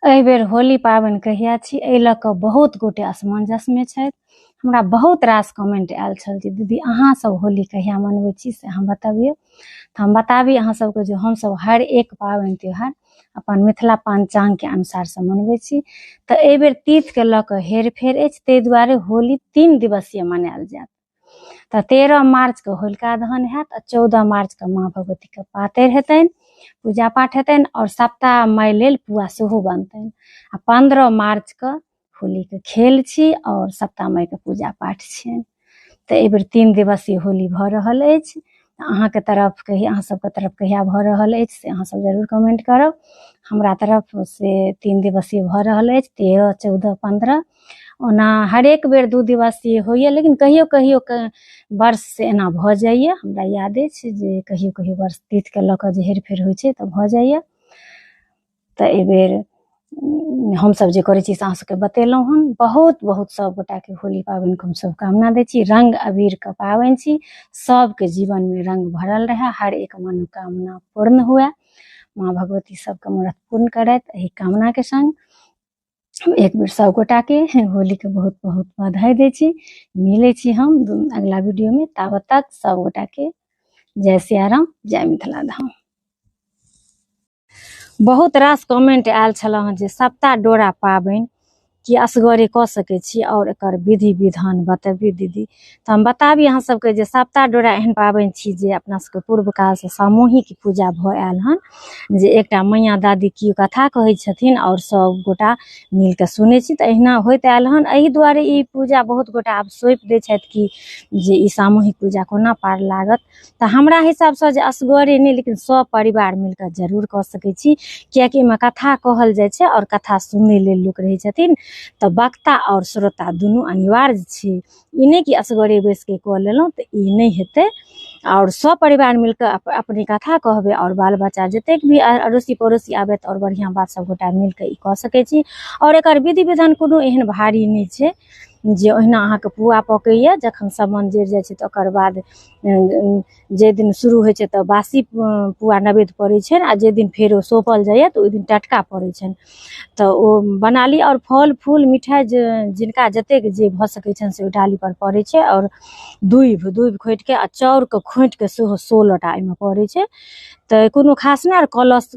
एहि बेर होली पाबनि कहिया छी, एहि लऽ कऽ बहुत गोटे असमंजसमे छथि। हमरा बहुत रास कमेंट आयल छल जे दीदी अहाँ सब होली कहिया मनबै छी से अहाँ बतबियौ। तऽ हम बताबी अहाँ सबके जे हमसब हर एक पाबनि त्योहार अपन मिथिला पंचांगके अनुसार से मनबै छी। तऽ एहि बेर तिथिके लऽ कऽ हेरफेर अछि, ताहि दुआरे होली 3 दिवसीय मनायल जायत। तऽ 13 मार्चके होलिका दहन हैत आ 14 मार्चके माँ भगवतीके पातरि हेतनि, पूजा पाठ हेतनि और 7 मई लेल पुआ सेहो बनतनि। आ 15 मार्चके होलीके खेल छी और 7 मईके पूजा पाठ छियनि। तऽ एहि बेर 3 दिवसीय होली भऽ रहल अछि। अहाँके तरफ कहिया, अहाँ सबके तरफ कहिया भऽ रहल अछि से अहाँ सब जरूर कमेंट करब। हमरा तरफ से 3 दिवसीय भऽ रहल अछि, 13, 14, 15। ओना हरेक बेर 2 दिवसीय होइए, लेकिन कहियो कहियो वर्ष से एना भऽ जाइए। हमरा याद अछि जे कहियो कहियो वर्ष तिथिके लऽ कऽ जे हेरफेर होइ छै तऽ भऽ जाइए। तऽ एहि बेर हमसब जे करै छी से अहाँ सबके बतेलहुँ हन। बहुत बहुत सब गोटाके होली पाबनिके हम शुभकामना दै छी। रंग अबीरके पाबनि छी, सबके जीवनमे रंग भरल रहै, हर एक मनोकामना पूर्ण हुए, माँ भगवती सबके मनोरथ पूर्ण करथि, एहि कामनाके संग एक बेर सब गोटाके होलीके बहुत बहुत बधाई दै छी। मिलै छी हम अगला वीडियोमे, ताबत तक सब गोटाके जय सिया राम, जय मिथिला धाम। बहुत रास कमेंट आयल छल जे सप्ता डोरा पाबनि कि असगरे कऽ सकै छी और एकर विधि विधान बतबियौ दीदी। तऽ हम बताबी अहाँ सबके जे सप्ता डोरा एहन पाबनि छी जे अपना सबके पूर्व काल से सामूहिक पूजा भऽ आयल हन। जे एकटा मैया दादी की कथा कहै छथिन और सब गोटा मिलके सुनै छी, तऽ अहिना होइत आयल हन। एहि दुआरे ई पूजा बहुत गोटा आब सौंपि दै छथि कि जे ई सामूहिक पूजा कोना पार लागत। तऽ हमरा हिसाबसँ जे असगरे नहि, लेकिन सब परिवार मिलकर जरूर कऽ सकै छी, कियाकि एहिमे कथा कहल जाइ छै और कथा सुनै लेल लोक रहै छथिन। तऽ वक्ता और श्रोता दुनू अनिवार्य छै। ई नहि कि असगरे बैसके कऽ लेलहुँ, तऽ ई नहि हेतै। और सब परिवार मिलकर अपनी कथा कहबै और बाल बच्चा जतेक भी अड़ोसी पड़ोसी आबैत और बढ़िआँ बात सब गोटा मिलके ई कऽ सकै छी। और एकर विधि विधान कोनो एहन भारी नहि छै। जे ओहिना अहाँके पुआ पकैए, जखन सामान जरि जाइ छै तऽ ओकर बाद जे दिन शुरू होइ छै तऽ बासी पुआ नैवेद्य पड़ै छनि, आ जे दिन फेर ओ सौंपल जाइए तऽ ओहि दिन टटका पड़ै छनि। तऽ ओ बना ली और फल फूल मिठाइ जिनका जतेक जे भऽ सकै छनि से ओहि डालीपर पड़ै छै। और दूभि खोंटिके आ चाउरके खोंटिके सेहो 16टा एहिमे पड़ै छै। तऽ कोनो खास नहि,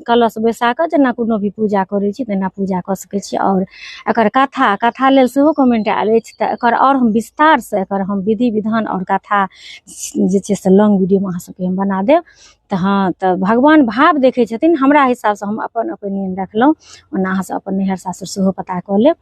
कलश बैसा कऽ जेना कोनो भी पूजा करै छी तेना पूजा कऽ सकै छी। और एकर कथा लेल सेहो कमेंट आयल अछि, तऽ एकर और हम विस्तारसँ एकर हम विधि विधान और कथा जे छै से लॉन्ग वीडियोमे अहाँ सबके हम बना देब। तऽ हाँ, तऽ भगवान भाव देखै छथिन। हमरा हिसाबसँ हम अपन ओपिनियन रखलहुँ, ओना अहाँ सब अपन नैहर सासुर सेहो पता कऽ लेब।